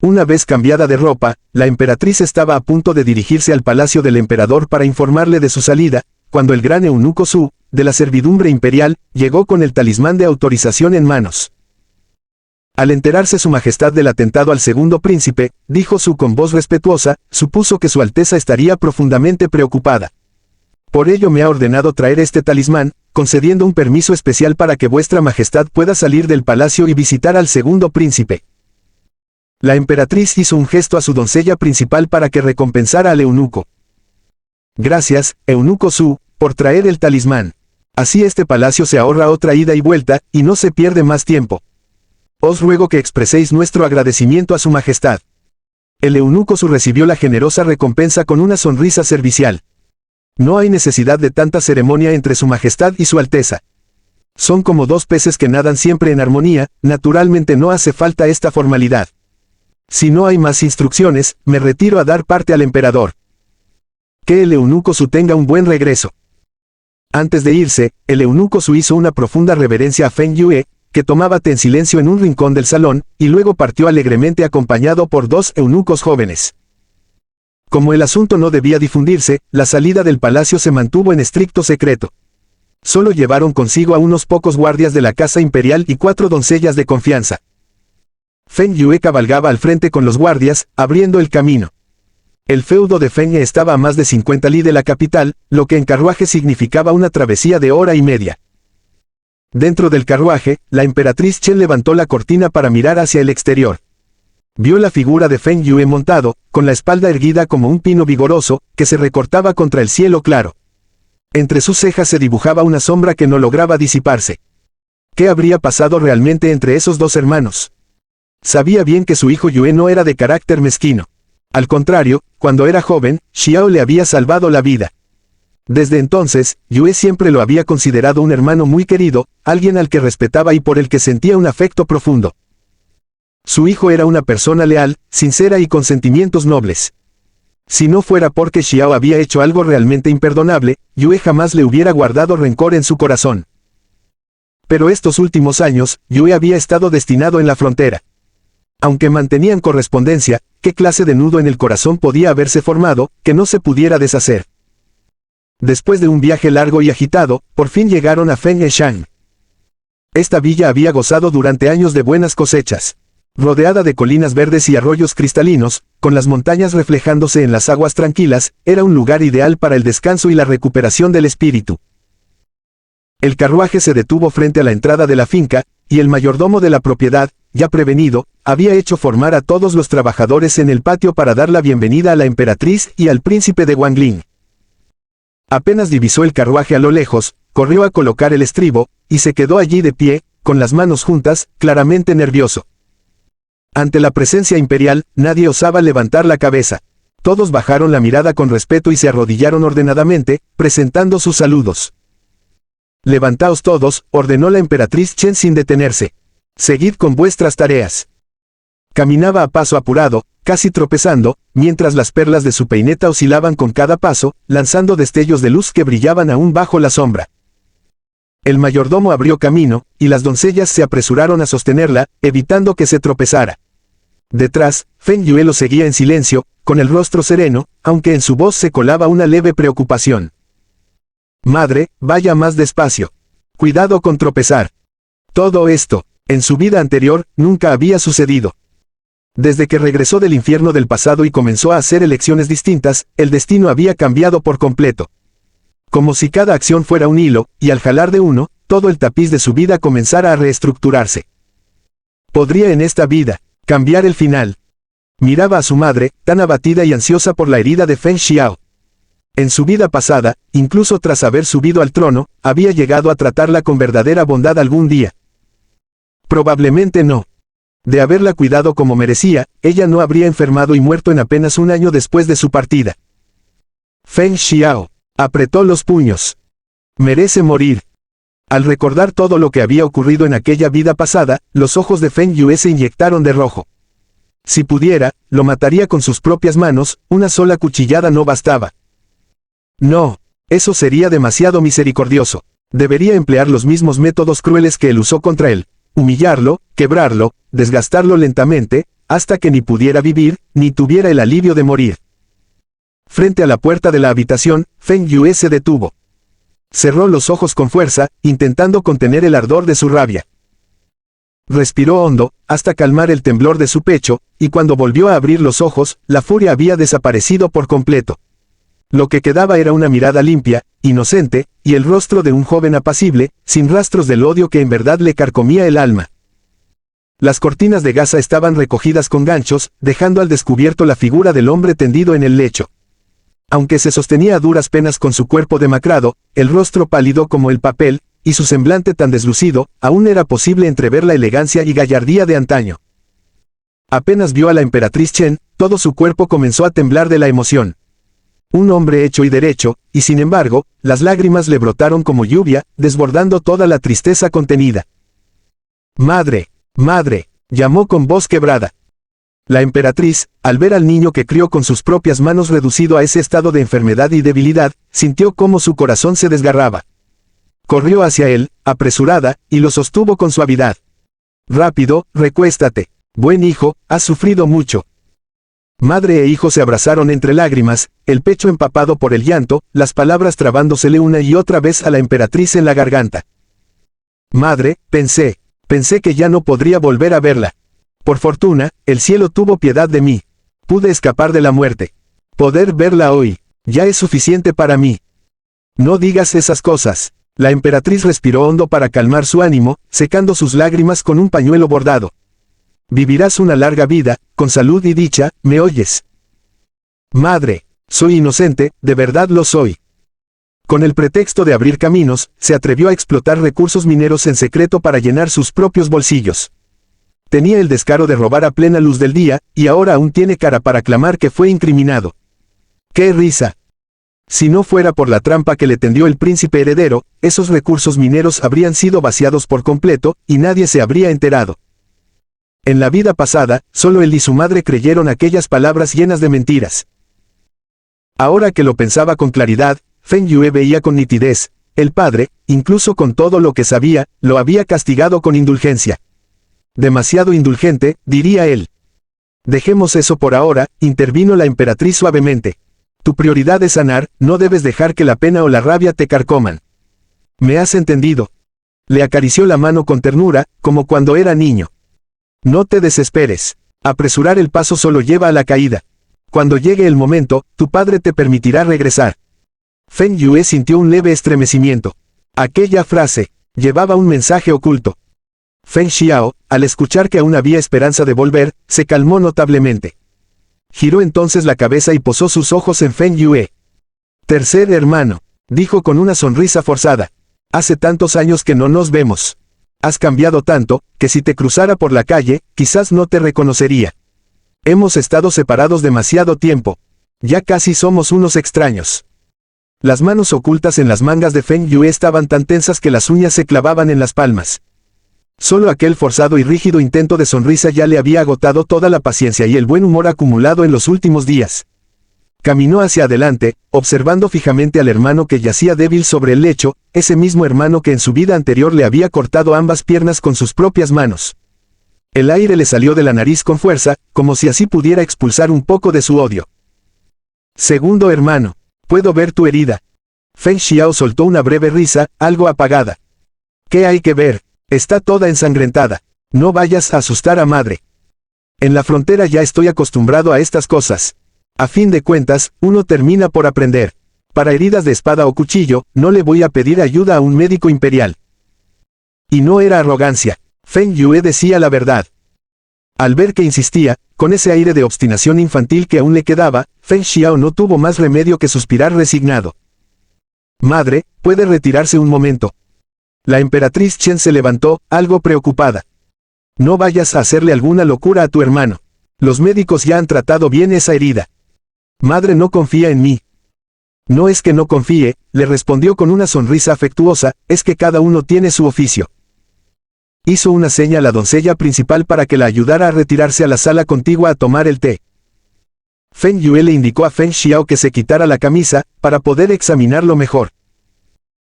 Una vez cambiada de ropa, la emperatriz estaba a punto de dirigirse al palacio del emperador para informarle de su salida, cuando el gran eunuco Su, de la servidumbre imperial, llegó con el talismán de autorización en manos. Al enterarse su majestad del atentado al segundo príncipe, dijo Su con voz respetuosa, supuso que su alteza estaría profundamente preocupada. Por ello me ha ordenado traer este talismán, concediendo un permiso especial para que vuestra majestad pueda salir del palacio y visitar al segundo príncipe. La emperatriz hizo un gesto a su doncella principal para que recompensara al eunuco. Gracias, eunuco Su, por traer el talismán. Así este palacio se ahorra otra ida y vuelta, y no se pierde más tiempo. Os ruego que expreséis nuestro agradecimiento a su majestad. El eunuco Su recibió la generosa recompensa con una sonrisa servicial. No hay necesidad de tanta ceremonia entre su majestad y su alteza. Son como dos peces que nadan siempre en armonía, naturalmente no hace falta esta formalidad. Si no hay más instrucciones, me retiro a dar parte al emperador. Que el eunuco Su tenga un buen regreso. Antes de irse, el eunuco Su hizo una profunda reverencia a Feng Yue, que tomaba té en silencio en un rincón del salón, y luego partió alegremente acompañado por dos eunucos jóvenes. Como el asunto no debía difundirse, la salida del palacio se mantuvo en estricto secreto. Solo llevaron consigo a unos pocos guardias de la casa imperial y 4 doncellas de confianza. Feng Yue cabalgaba al frente con los guardias, abriendo el camino. El feudo de Feng estaba a más de 50 li de la capital, lo que en carruaje significaba una travesía de hora y media. Dentro del carruaje, la emperatriz Chen levantó la cortina para mirar hacia el exterior. Vio la figura de Feng Yue montado, con la espalda erguida como un pino vigoroso, que se recortaba contra el cielo claro. Entre sus cejas se dibujaba una sombra que no lograba disiparse. ¿Qué habría pasado realmente entre esos dos hermanos? Sabía bien que su hijo Yue no era de carácter mezquino. Al contrario, cuando era joven, Xiao le había salvado la vida. Desde entonces, Yue siempre lo había considerado un hermano muy querido, alguien al que respetaba y por el que sentía un afecto profundo. Su hijo era una persona leal, sincera y con sentimientos nobles. Si no fuera porque Xiao había hecho algo realmente imperdonable, Yue jamás le hubiera guardado rencor en su corazón. Pero estos últimos años, Yue había estado destinado en la frontera. Aunque mantenían correspondencia, ¿qué clase de nudo en el corazón podía haberse formado, que no se pudiera deshacer? Después de un viaje largo y agitado, por fin llegaron a Fengshan. Esta villa había gozado durante años de buenas cosechas. Rodeada de colinas verdes y arroyos cristalinos, con las montañas reflejándose en las aguas tranquilas, era un lugar ideal para el descanso y la recuperación del espíritu. El carruaje se detuvo frente a la entrada de la finca, y el mayordomo de la propiedad, ya prevenido, había hecho formar a todos los trabajadores en el patio para dar la bienvenida a la emperatriz y al príncipe de Wangling. Apenas divisó el carruaje a lo lejos, corrió a colocar el estribo, y se quedó allí de pie, con las manos juntas, claramente nervioso. Ante la presencia imperial, nadie osaba levantar la cabeza. Todos bajaron la mirada con respeto y se arrodillaron ordenadamente, presentando sus saludos. «Levantaos todos», ordenó la emperatriz Chen sin detenerse. «Seguid con vuestras tareas». Caminaba a paso apurado, casi tropezando, mientras las perlas de su peineta oscilaban con cada paso, lanzando destellos de luz que brillaban aún bajo la sombra. El mayordomo abrió camino, y las doncellas se apresuraron a sostenerla, evitando que se tropezara. Detrás, Feng Yue lo seguía en silencio, con el rostro sereno, aunque en su voz se colaba una leve preocupación. «Madre, vaya más despacio. Cuidado con tropezar». Todo esto, en su vida anterior, nunca había sucedido. Desde que regresó del infierno del pasado y comenzó a hacer elecciones distintas, el destino había cambiado por completo. Como si cada acción fuera un hilo, y al jalar de uno, todo el tapiz de su vida comenzara a reestructurarse. Podría en esta vida cambiar el final. Miraba a su madre, tan abatida y ansiosa por la herida de Feng Xiao. En su vida pasada, incluso tras haber subido al trono, había llegado a tratarla con verdadera bondad algún día. Probablemente no. De haberla cuidado como merecía, ella no habría enfermado y muerto en apenas un año después de su partida. Feng Xiao apretó los puños. Merece morir. Al recordar todo lo que había ocurrido en aquella vida pasada, los ojos de Feng Yue se inyectaron de rojo. Si pudiera, lo mataría con sus propias manos, una sola cuchillada no bastaba. No, eso sería demasiado misericordioso. Debería emplear los mismos métodos crueles que él usó contra él. Humillarlo, quebrarlo, desgastarlo lentamente, hasta que ni pudiera vivir, ni tuviera el alivio de morir. Frente a la puerta de la habitación, Feng Yue se detuvo. Cerró los ojos con fuerza, intentando contener el ardor de su rabia. Respiró hondo, hasta calmar el temblor de su pecho, y cuando volvió a abrir los ojos, la furia había desaparecido por completo. Lo que quedaba era una mirada limpia, inocente, y el rostro de un joven apacible, sin rastros del odio que en verdad le carcomía el alma. Las cortinas de gasa estaban recogidas con ganchos, dejando al descubierto la figura del hombre tendido en el lecho. Aunque se sostenía a duras penas con su cuerpo demacrado, el rostro pálido como el papel, y su semblante tan deslucido, aún era posible entrever la elegancia y gallardía de antaño. Apenas vio a la emperatriz Chen, todo su cuerpo comenzó a temblar de la emoción. Un hombre hecho y derecho, y sin embargo, las lágrimas le brotaron como lluvia, desbordando toda la tristeza contenida. «Madre, madre», llamó con voz quebrada. La emperatriz, al ver al niño que crió con sus propias manos reducido a ese estado de enfermedad y debilidad, sintió cómo su corazón se desgarraba. Corrió hacia él, apresurada, y lo sostuvo con suavidad. «Rápido, recuéstate. Buen hijo, has sufrido mucho». Madre e hijo se abrazaron entre lágrimas, el pecho empapado por el llanto, las palabras trabándosele una y otra vez a la emperatriz en la garganta. «Madre», pensé que ya no podría volver a verla. Por fortuna, el cielo tuvo piedad de mí. Pude escapar de la muerte. Poder verla hoy, ya es suficiente para mí. No digas esas cosas. La emperatriz respiró hondo para calmar su ánimo, secando sus lágrimas con un pañuelo bordado. Vivirás una larga vida, con salud y dicha, ¿me oyes? Madre, soy inocente, de verdad lo soy. Con el pretexto de abrir caminos, se atrevió a explotar recursos mineros en secreto para llenar sus propios bolsillos. Tenía el descaro de robar a plena luz del día, y ahora aún tiene cara para clamar que fue incriminado. ¡Qué risa! Si no fuera por la trampa que le tendió el príncipe heredero, esos recursos mineros habrían sido vaciados por completo, y nadie se habría enterado. En la vida pasada, solo él y su madre creyeron aquellas palabras llenas de mentiras. Ahora que lo pensaba con claridad, Feng Yue veía con nitidez, el padre, incluso con todo lo que sabía, lo había castigado con indulgencia. Demasiado indulgente, diría él. Dejemos eso por ahora, intervino la emperatriz suavemente. Tu prioridad es sanar, no debes dejar que la pena o la rabia te carcoman. ¿Me has entendido? Le acarició la mano con ternura, como cuando era niño. No te desesperes. Apresurar el paso solo lleva a la caída. Cuando llegue el momento, tu padre te permitirá regresar. Feng Yue sintió un leve estremecimiento. Aquella frase llevaba un mensaje oculto. Feng Xiao, al escuchar que aún había esperanza de volver, se calmó notablemente. Giró entonces la cabeza y posó sus ojos en Feng Yue. Tercer hermano, dijo con una sonrisa forzada. Hace tantos años que no nos vemos. Has cambiado tanto, que si te cruzara por la calle, quizás no te reconocería. Hemos estado separados demasiado tiempo. Ya casi somos unos extraños. Las manos ocultas en las mangas de Feng Yue estaban tan tensas que las uñas se clavaban en las palmas. Solo aquel forzado y rígido intento de sonrisa ya le había agotado toda la paciencia y el buen humor acumulado en los últimos días. Caminó hacia adelante, observando fijamente al hermano que yacía débil sobre el lecho, ese mismo hermano que en su vida anterior le había cortado ambas piernas con sus propias manos. El aire le salió de la nariz con fuerza, como si así pudiera expulsar un poco de su odio. Segundo hermano, puedo ver tu herida. Feng Xiao soltó una breve risa, algo apagada. ¿Qué hay que ver? Está toda ensangrentada. No vayas a asustar a madre. En la frontera ya estoy acostumbrado a estas cosas. A fin de cuentas, uno termina por aprender. Para heridas de espada o cuchillo, no le voy a pedir ayuda a un médico imperial. Y no era arrogancia. Feng Yue decía la verdad. Al ver que insistía, con ese aire de obstinación infantil que aún le quedaba, Feng Xiao no tuvo más remedio que suspirar resignado. Madre, puede retirarse un momento. La emperatriz Chen se levantó, algo preocupada. No vayas a hacerle alguna locura a tu hermano. Los médicos ya han tratado bien esa herida. Madre no confía en mí. No es que no confíe, le respondió con una sonrisa afectuosa, es que cada uno tiene su oficio. Hizo una seña a la doncella principal para que la ayudara a retirarse a la sala contigua a tomar el té. Feng Yue le indicó a Feng Xiao que se quitara la camisa, para poder examinarlo mejor.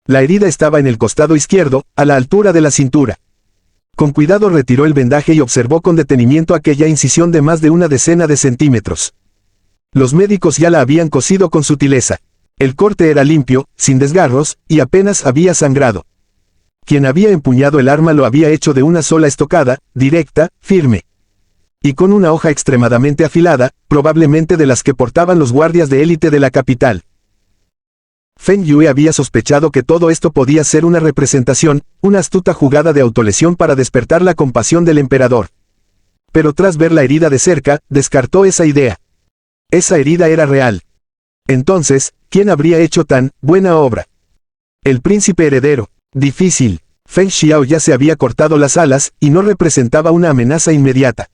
La herida estaba en el costado izquierdo, a la altura de la cintura. Con cuidado retiró el vendaje y observó con detenimiento aquella incisión de más de una decena de centímetros. Los médicos ya la habían cosido con sutileza. El corte era limpio, sin desgarros, y apenas había sangrado. Quien había empuñado el arma lo había hecho de una sola estocada, directa, firme. Y con una hoja extremadamente afilada, probablemente de las que portaban los guardias de élite de la capital. Feng Yue había sospechado que todo esto podía ser una representación, una astuta jugada de autolesión para despertar la compasión del emperador. Pero tras ver la herida de cerca, descartó esa idea. Esa herida era real. Entonces, ¿quién habría hecho tan buena obra? El príncipe heredero. Difícil. Feng Xiao ya se había cortado las alas, y no representaba una amenaza inmediata.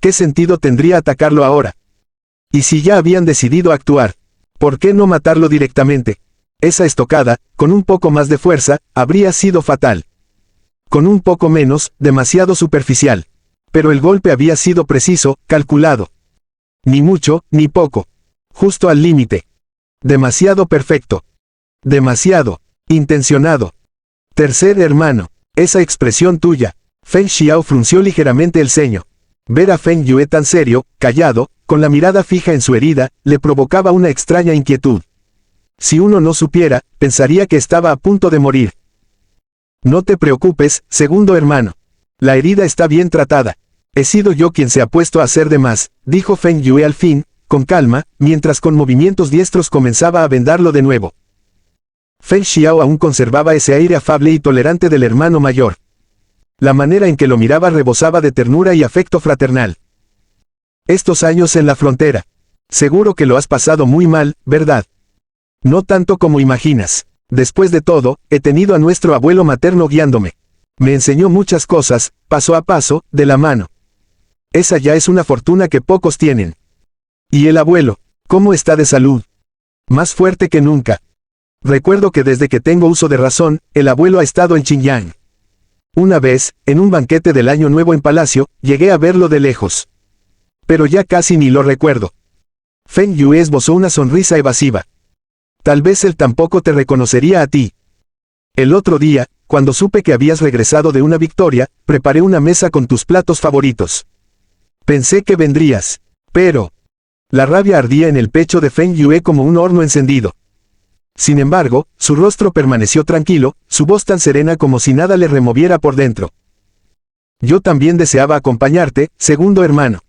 ¿Qué sentido tendría atacarlo ahora? Y si ya habían decidido actuar, ¿por qué no matarlo directamente? Esa estocada, con un poco más de fuerza, habría sido fatal. Con un poco menos, demasiado superficial. Pero el golpe había sido preciso, calculado. Ni mucho, ni poco. Justo al límite. Demasiado perfecto. Demasiado intencionado. Tercer hermano. Esa expresión tuya. Feng Xiao frunció ligeramente el ceño. Ver a Feng Yue tan serio, callado, con la mirada fija en su herida, le provocaba una extraña inquietud. Si uno no supiera, pensaría que estaba a punto de morir. No te preocupes, segundo hermano. La herida está bien tratada. He sido yo quien se ha puesto a hacer de más, dijo Feng Yue al fin, con calma, mientras con movimientos diestros comenzaba a vendarlo de nuevo. Feng Xiao aún conservaba ese aire afable y tolerante del hermano mayor. La manera en que lo miraba rebosaba de ternura y afecto fraternal. Estos años en la frontera. Seguro que lo has pasado muy mal, ¿verdad? No tanto como imaginas. Después de todo, he tenido a nuestro abuelo materno guiándome. Me enseñó muchas cosas, paso a paso, de la mano. Esa ya es una fortuna que pocos tienen. ¿Y el abuelo? ¿Cómo está de salud? Más fuerte que nunca. Recuerdo que desde que tengo uso de razón, el abuelo ha estado en Xinjiang. Una vez, en un banquete del Año Nuevo en Palacio, llegué a verlo de lejos. Pero ya casi ni lo recuerdo. Feng Yue esbozó una sonrisa evasiva. Tal vez él tampoco te reconocería a ti. El otro día, cuando supe que habías regresado de una victoria, preparé una mesa con tus platos favoritos. Pensé que vendrías. Pero... La rabia ardía en el pecho de Feng Yue como un horno encendido. Sin embargo, su rostro permaneció tranquilo, su voz tan serena como si nada le removiera por dentro. Yo también deseaba acompañarte, segundo hermano.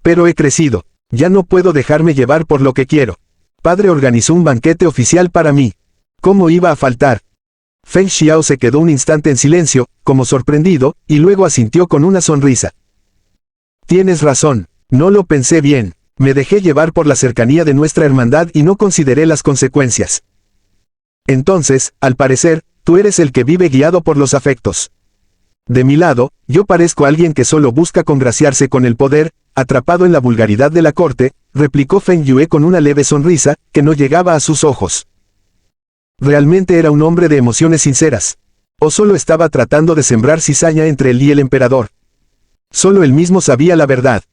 Pero he crecido. Ya no puedo dejarme llevar por lo que quiero. Padre organizó un banquete oficial para mí. ¿Cómo iba a faltar? Feng Xiao se quedó un instante en silencio, como sorprendido, y luego asintió con una sonrisa. Tienes razón, no lo pensé bien. Me dejé llevar por la cercanía de nuestra hermandad y no consideré las consecuencias. Entonces, al parecer, tú eres el que vive guiado por los afectos. De mi lado, yo parezco alguien que solo busca congraciarse con el poder, atrapado en la vulgaridad de la corte, replicó Feng Yue con una leve sonrisa, que no llegaba a sus ojos. ¿Realmente era un hombre de emociones sinceras? ¿O solo estaba tratando de sembrar cizaña entre él y el emperador? Solo él mismo sabía la verdad.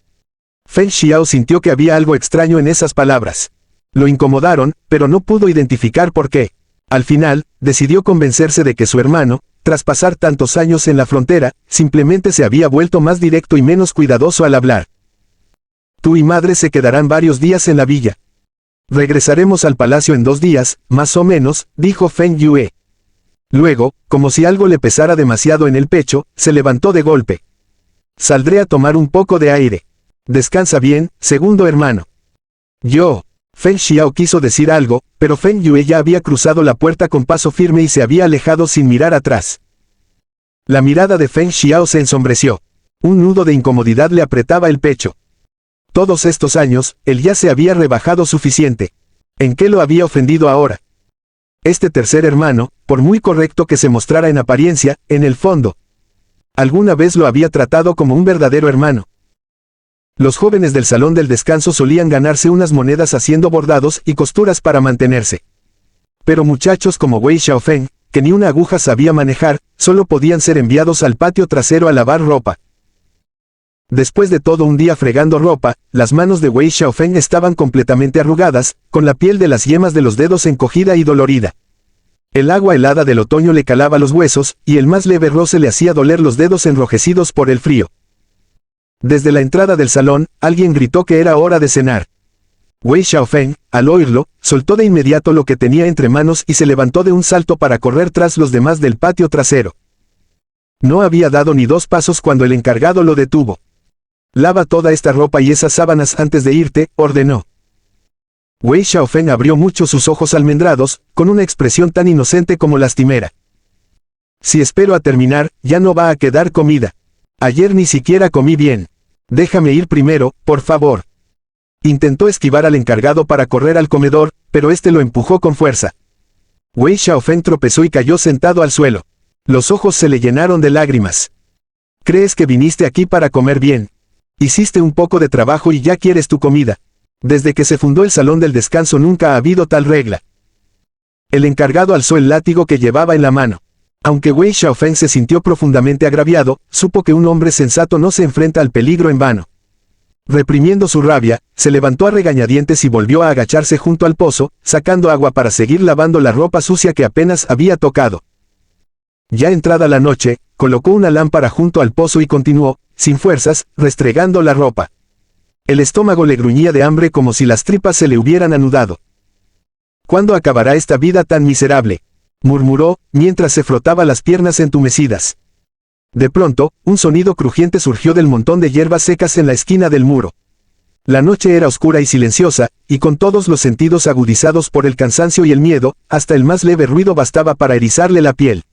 Feng Xiao sintió que había algo extraño en esas palabras. Lo incomodaron, pero no pudo identificar por qué. Al final, decidió convencerse de que su hermano, tras pasar tantos años en la frontera, simplemente se había vuelto más directo y menos cuidadoso al hablar. Tú y madre se quedarán varios días en la villa. Regresaremos al palacio en 2 días, más o menos, dijo Feng Yue. Luego, como si algo le pesara demasiado en el pecho, se levantó de golpe. Saldré a tomar un poco de aire. Descansa bien, segundo hermano. Yo. Feng Xiao quiso decir algo, pero Feng Yue ya había cruzado la puerta con paso firme y se había alejado sin mirar atrás. La mirada de Feng Xiao se ensombreció. Un nudo de incomodidad le apretaba el pecho. Todos estos años, él ya se había rebajado suficiente. ¿En qué lo había ofendido ahora? Este tercer hermano, por muy correcto que se mostrara en apariencia, en el fondo, alguna vez lo había tratado como un verdadero hermano. Los jóvenes del salón del descanso solían ganarse unas monedas haciendo bordados y costuras para mantenerse. Pero muchachos como Wei Xiaofeng, que ni una aguja sabía manejar, solo podían ser enviados al patio trasero a lavar ropa. Después de todo un día fregando ropa, las manos de Wei Xiaofeng estaban completamente arrugadas, con la piel de las yemas de los dedos encogida y dolorida. El agua helada del otoño le calaba los huesos, y el más leve roce le hacía doler los dedos enrojecidos por el frío. Desde la entrada del salón, alguien gritó que era hora de cenar. Wei Xiaofeng, al oírlo, soltó de inmediato lo que tenía entre manos y se levantó de un salto para correr tras los demás del patio trasero. No había dado ni 2 pasos cuando el encargado lo detuvo. «Lava toda esta ropa y esas sábanas antes de irte», ordenó. Wei Xiaofeng abrió mucho sus ojos almendrados, con una expresión tan inocente como lastimera. «Si espero a terminar, ya no va a quedar comida. Ayer ni siquiera comí bien. Déjame ir primero, por favor». Intentó esquivar al encargado para correr al comedor, pero este lo empujó con fuerza. Wei Xiaofeng tropezó y cayó sentado al suelo. Los ojos se le llenaron de lágrimas. «¿Crees que viniste aquí para comer bien? Hiciste un poco de trabajo y ya quieres tu comida. Desde que se fundó el salón del descanso nunca ha habido tal regla». El encargado alzó el látigo que llevaba en la mano. Aunque Wei Xiaofeng se sintió profundamente agraviado, supo que un hombre sensato no se enfrenta al peligro en vano. Reprimiendo su rabia, se levantó a regañadientes y volvió a agacharse junto al pozo, sacando agua para seguir lavando la ropa sucia que apenas había tocado. Ya entrada la noche, colocó una lámpara junto al pozo y continuó, sin fuerzas, restregando la ropa. El estómago le gruñía de hambre como si las tripas se le hubieran anudado. «¿Cuándo acabará esta vida tan miserable?», murmuró, mientras se frotaba las piernas entumecidas. De pronto, un sonido crujiente surgió del montón de hierbas secas en la esquina del muro. La noche era oscura y silenciosa, y con todos los sentidos agudizados por el cansancio y el miedo, hasta el más leve ruido bastaba para erizarle la piel.